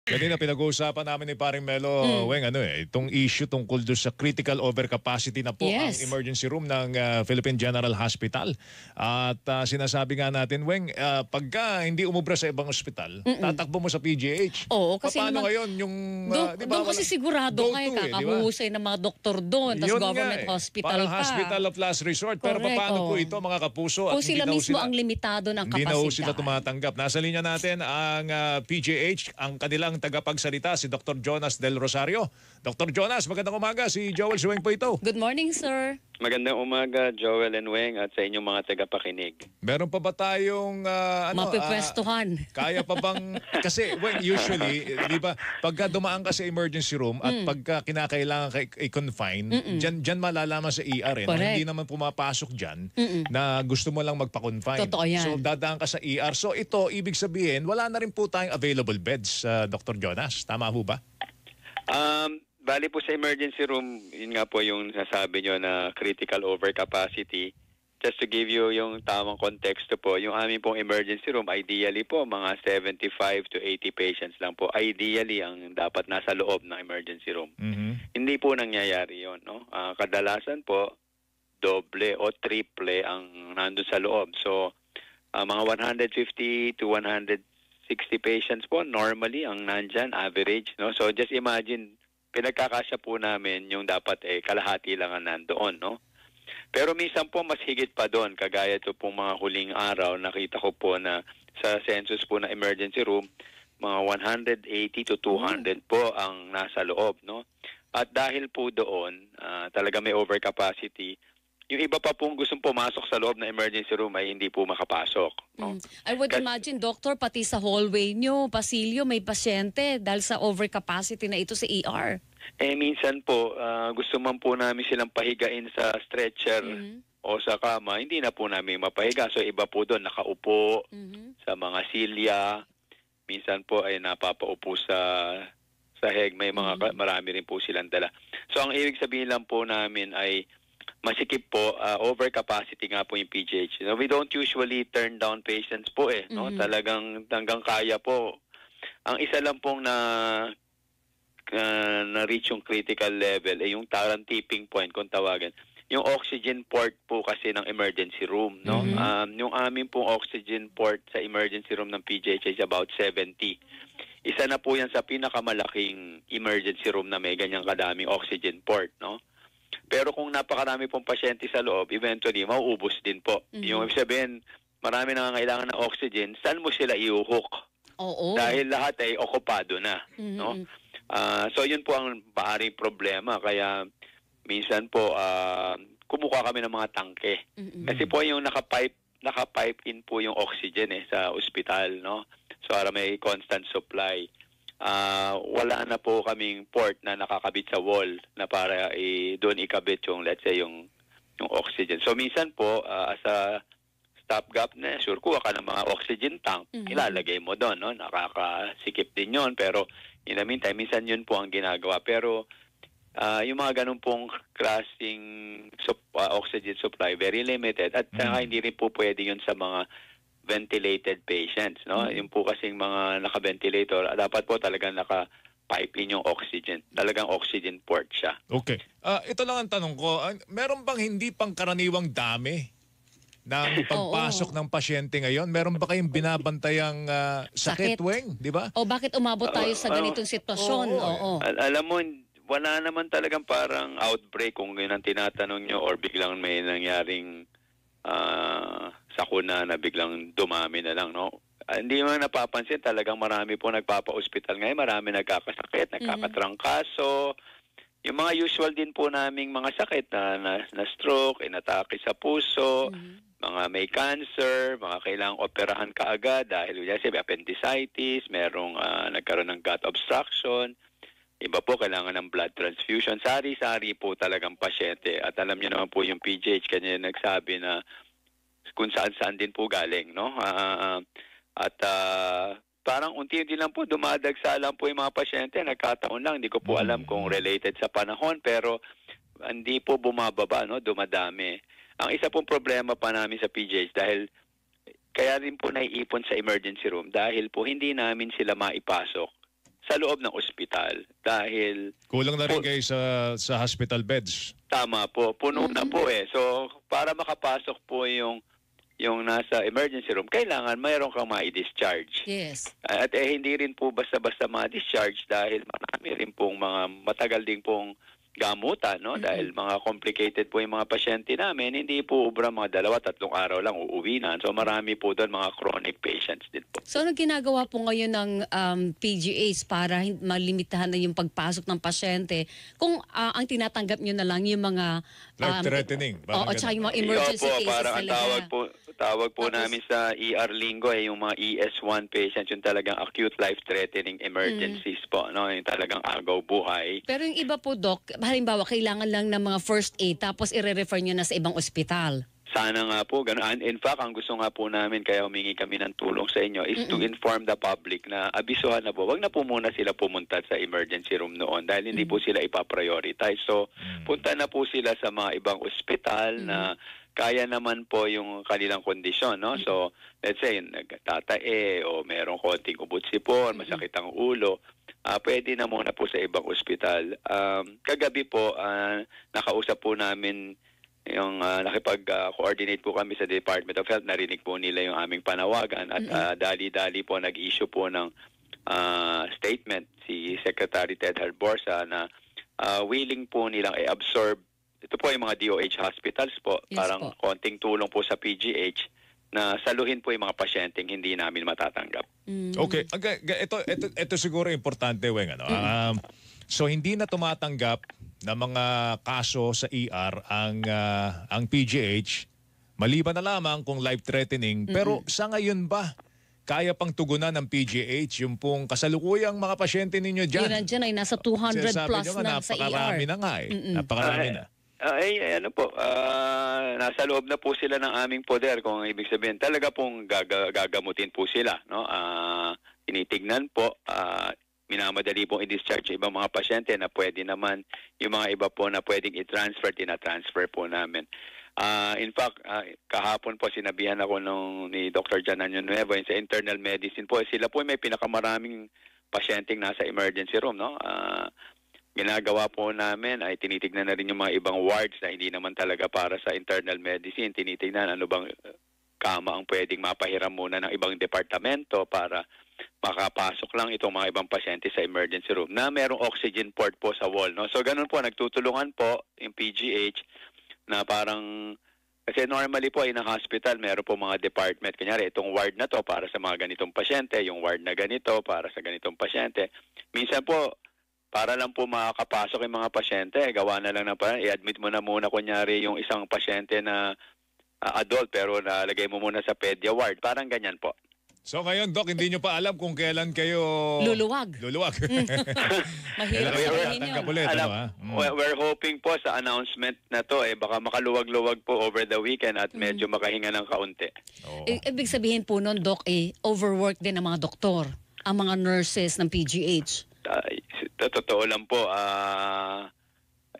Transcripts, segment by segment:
Kanina pinag-uusapan namin ni paring Melo, Weng, itong issue tungkol doon sa critical overcapacity na po ang Yes. emergency room ng Philippine General Hospital. At sinasabi nga natin, Weng, pagka hindi umubra sa ibang ospital, tatakbo mo sa PGH. Oo, kasi paano naman, ngayon yung, di ba, doon kasi sigurado kayo, kakahuhusay ng mga doktor doon, tapos government hospital parang pa. hospital of last resort. Pero Correct, paano po ito, mga kapuso? At o sila mismo ang limitado ng kapasidad. Hindi na sila tumatanggap. Nasa linya natin ang PGH, ang kanilang tagapagsalita, si Dr. Jonas Del Rosario. Dr. Jonas, magandang umaga. Si Joel Suweng po ito. Good morning, sir. Magandang umaga, Joel and Weng, at sa inyong mga tagapakinig. Meron pa ba tayong mapipwestuhan? Kaya pa bang kasi usually, di ba, pagka dumaan ka sa emergency room at pagka kinakailangan ka i-confine, diyan malalaman sa ER hindi naman pumapasok diyan na gusto mo lang magpa-confine. Totoo yan. So dadaan ka sa ER. So ito ibig sabihin, wala na rin po tayong available beds, Dr. Jonas. Tama ho ba? Bali po sa emergency room, yun nga po yung nasabi nyo na critical overcapacity. Just to give you yung tamang konteksto po, yung aming pong emergency room, ideally po, mga 75 to 80 patients lang po. Ideally, ang dapat nasa loob ng emergency room. Hindi po nangyayari yun. No? Kadalasan po, doble o triple ang nandun sa loob. So, mga 150 to 160 patients po, normally, ang nandyan, average. No? So, just imagine, pinagkakasya po namin yung dapat kalahati lang ang nandoon, no? Pero minsan po mas higit pa doon, kagaya ito pong mga huling araw, nakita ko po na sa census po na emergency room, mga 180 to 200 po ang nasa loob, no? At dahil po doon, talaga may overcapacity, yung iba pa pong gustong pumasok sa loob ng emergency room ay hindi po makapasok. No? I would imagine, Doctor, pati sa hallway nyo, pasilyo, may pasyente dahil sa overcapacity na ito sa ER. Minsan po, gusto man po namin silang pahigain sa stretcher o sa kama, hindi na po namin mapahiga. So iba po doon, nakaupo sa mga silya. Minsan po ay napapaupo sa heg. May mga marami rin po silang dala. So ang ibig sabihin lang po namin ay masikip po, overcapacity nga po yung PGH. No, we don't usually turn down patients po no? Talagang hanggang kaya po. Ang isa lang pong na-reach yung critical level yung parang tipping point kung tawagan. Yung oxygen port po kasi ng emergency room, no? Yung aming pong oxygen port sa emergency room ng PGH is about 70. Isa na po yan sa pinakamalaking emergency room na may ganyang kadaming oxygen port, no? Pero kung napakarami pong pasyente sa loob, eventually, mauubos din po. Yung sabihin, marami nangangailangan ng oxygen, saan mo sila iuhook? Dahil lahat ay okupado na. No? So, yun po ang maaring problema. Kaya, minsan po, kumukuha kami ng mga tangke. Kasi po yung naka-pipe in po yung oxygen sa ospital. No? So, para may constant supply. Wala na po kaming port na nakakabit sa wall na para doon ikabit yung, let's say, yung oxygen. So, minsan po, as a stopgap na, sure, kuha ka ng mga oxygen tank, ilalagay mo doon, no? Nakakasikip din yon. Pero, in the meantime, minsan yun po ang ginagawa. Pero, yung mga ganun pong klaseng oxygen supply, very limited. At hindi rin po pwede yun sa mga ventilated patients, no? Yung po kasing mga naka-ventilator, dapat po talagang naka-pipe in yung oxygen. Talagang oxygen port siya. Okay. Ito lang ang tanong ko. Meron bang hindi pangkaraniwang dami ng pagpasok ng pasyente ngayon? Meron ba kayong binabantayang sakit, Weng? Di ba? O bakit umabot tayo sa ganitong sitwasyon? Alam mo, wala naman talagang parang outbreak kung yun ang tinatanong nyo or biglang may nangyaring sakuna na biglang dumami na lang, no? Hindi mo napapansin, talagang marami po nagpapa-hospital ngayon, marami nagkakasakit, nagkakatrangkaso. Yung mga usual din po naming mga sakit na stroke, inatake sa puso, mga may cancer, mga kailangang operahan kaagad dahil may appendicitis, merong nagkaroon ng gut obstruction. Iba po kailangan ng blood transfusion. Sari-sari po talagang pasyente. At alam niyo naman po yung PGH, kanya nagsabi na kung saan-saan din po galing, no? Parang unti-unti lang po, dumadagsa lang po yung mga pasyente. Nagkataon lang, hindi ko po alam kung related sa panahon, pero hindi po bumababa, no? Dumadami. Ang isa pong problema pa namin sa PGH dahil kaya rin po naiipon sa emergency room dahil po hindi namin sila maipasok sa loob ng ospital dahil Kulang na rin kayo sa hospital beds. tama po, puno na po eh. So para makapasok po yung nasa emergency room, kailangan mayroon kang ma-discharge. Yes. At hindi rin po basta-basta ma-discharge dahil marami rin pong mga matagal din pong gamutan, no? Dahil mga complicated po yung mga pasyente namin, hindi po ubra mga 2-3 araw lang uuwi na. So marami po doon mga chronic patients din po. So anong ginagawa po ngayon ng PGAs para malimitahan na yung pagpasok ng pasyente kung ang tinatanggap nyo na lang yung mga Life-threatening. oo, tsaka yung mga emergency Opo, cases parang ang talaga. tawag po Tapos, namin sa ER lingo ay yung mga ES1 patients, yung talagang acute life-threatening emergencies po, no? Yung talagang agaw buhay. Pero yung iba po, Doc, halimbawa, kailangan lang ng mga first aid tapos i-refer nyo na sa ibang ospital. Sana nga po, gano'n. In fact, ang gusto nga po namin, kaya humingi kami ng tulong sa inyo, is to inform the public na abisuhan na po, wag na po muna sila pumunta sa emergency room noon dahil hindi po sila ipaprioritize. So, punta na po sila sa mga ibang ospital na kaya naman po yung kanilang kondisyon, no? So, let's say, nagtatae o merong konting ubot-sipon, masakit ang ulo, pwede na muna po sa ibang ospital. Kagabi po, nakausap po namin yung nakipag-coordinate po kami sa Department of Health. Narinig po nila yung aming panawagan at dali-dali po nag-issue po ng statement si Secretary Ted Harborsa na willing po nilang i-absorb. Ito po yung mga DOH hospitals po, Yes, parang po. konting tulong po sa PGH na saluhin po yung mga pasyenteng hindi namin matatanggap. Okay. Ito siguro importante, Weng. Ano? So hindi na tumatanggap ng mga kaso sa ER ang PGH, maliban na lamang kung life-threatening. Pero sa ngayon ba, kaya pang tugunan ng PGH yung pong kasalukuyang mga pasyente ninyo dyan? Yun nandyan ay nasa 200 Sinasabi plus nyo nga, na sa ER. napakarami na nga eh. Napakarami na. Ano po, nasa loob na po sila ng aming poder, kung ibig sabihin talaga pong gagamutin po sila, no? Tinitignan po, minamadali pong i-discharge ibang mga pasyente na pwede naman, yung mga iba po na pwedeng i-transfer, tina-transfer po namin. In fact, kahapon po sinabihan ako ni Dr. Jananyo Nuevo sa internal medicine po, sila po may pinakamaraming pasyenteng nasa emergency room, no? Ginagawa po namin ay tinitignan na rin yung mga ibang wards na hindi naman talaga para sa internal medicine. Tinitignan ano bang kama ang pwedeng mapahiram muna ng ibang departamento para makapasok lang itong mga ibang pasyente sa emergency room na merong oxygen port po sa wall, no? So ganun po, nagtutulungan po yung PGH na parang, kasi normally po in a hospital meron po mga department, kunyari itong ward na to para sa mga ganitong pasyente, yung ward na ganito para sa ganitong pasyente. Minsan po para lang po makakapasok yung mga pasyente, gawa na lang na parang i-admit mo na muna kunyari yung isang pasyente na adult pero nalagay mo muna sa pedia ward. Parang ganyan po. So ngayon, Doc, hindi nyo pa alam kung kailan kayo Luluwag. Mahirap sabihin yun. Ulit, ano, ha? We're hoping po sa announcement na to, baka makaluwag-luwag po over the weekend at medyo makahinga ng kaunti. Oo. Ibig sabihin po nun, Doc, overwork din ang mga doktor, ang mga nurses ng PGH. Totoo lang po,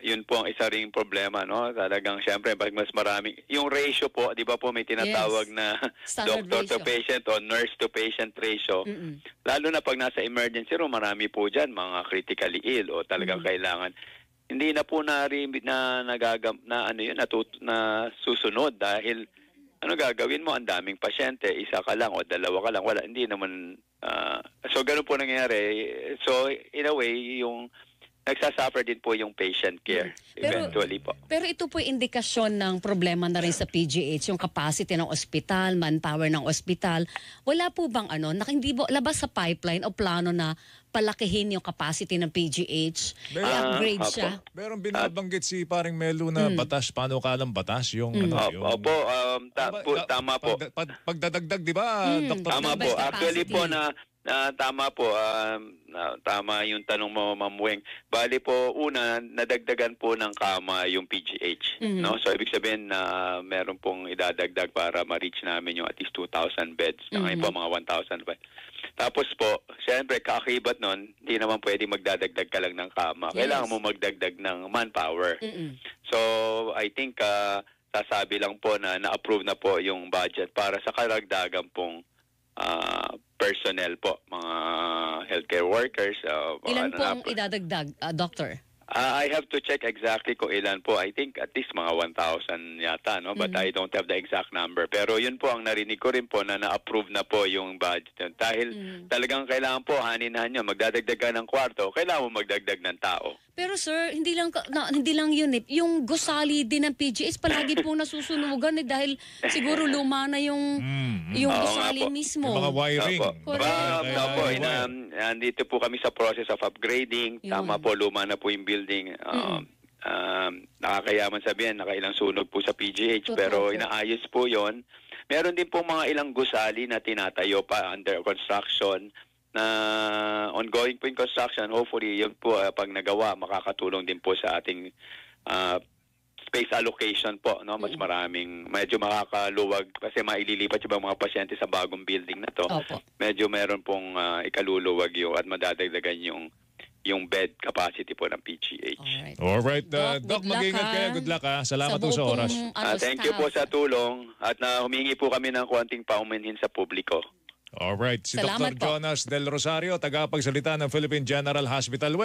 yun po ang isa ring problema, no? Talagang siyempre pag mas marami yung ratio po, 'di ba po may tinatawag na Standard doctor to ratio. patient o nurse to patient ratio. Lalo na pag nasa emergency room, marami po diyan mga critically ill o talagang kailangan. Hindi na po na susunod dahil ano gagawin mo, ang daming pasyente, isa ka lang o dalawa ka lang, wala, hindi naman so ganun po nangyayari. So in a way yung nagsasuffer din po yung patient care eventually po. Pero ito po indikasyon ng problema na rin sa PGH, yung capacity ng ospital, manpower ng ospital. Wala po bang hindi ba labas sa pipeline o plano na palakihin yung capacity ng PGH? I-upgrade siya? Meron binabanggit si paring Melu na batas, panukalang batas, yung Opo, tama po. Pagdadagdag, di ba, Dr. Tama po. Actually po tama po. Tama yung tanong mo, Ma'am Weng. Bali po, una, nadagdagan po ng kama yung PGH. No? So, ibig sabihin na meron pong idadagdag para ma-reach namin yung at least 2,000 beds. Ngayon po, mga 1,000 beds. Tapos po, siyempre, kaakibat nun, hindi naman pwede magdadagdag ka lang ng kama. Kailangan mo magdagdag ng manpower. So, I think, sasabi lang po na na-approve na po yung budget para sa karagdagan pong personnel po, mga healthcare workers. Ilan po ang idadagdag, Doctor? I have to check exactly kung ilan po. I think at least mga 1,000 yata, no? But I don't have the exact number. Pero yun po ang narinig ko rin po na na-approve na po yung budget. Dahil talagang kailangan po hanin-hanin nyo. Magdadagdag ka ng kwarto, kailangan mo magdagdag ng tao. Pero sir, hindi lang yun eh. Yung gusali din ng PGH palagi pong nasusunugan eh, dahil siguro luma na yung gusali mismo. Yung mga wiring. Opo. Nandito po kami sa process of upgrading. Yun. Tama po, luma na po yung building. Nakakayaman sabihin, nakailang sunog po sa PGH. Totoo pero po. inaayos po yon. Meron din po mga ilang gusali na tinatayo pa under construction na ongoing po in construction. Hopefully, yun po pag nagawa, makakatulong din po sa ating space allocation po, no? Mas maraming, medyo makakaluwag kasi maililipat yung mga pasyente sa bagong building na to. Opo. Medyo meron pong ikaluluwag yung at madadagdagan yung bed capacity po ng PGH. Alright. good Doc, luck, mag-ingat ha? kayo. Good luck, ha? Salamat Sa po sa buong oras. Thank you po sa tulong at humingi po kami ng konting paumanhin sa publiko. Alright. Si Salamat Dr. po. Jonas Del Rosario, tagapagsalita ng Philippine General Hospital.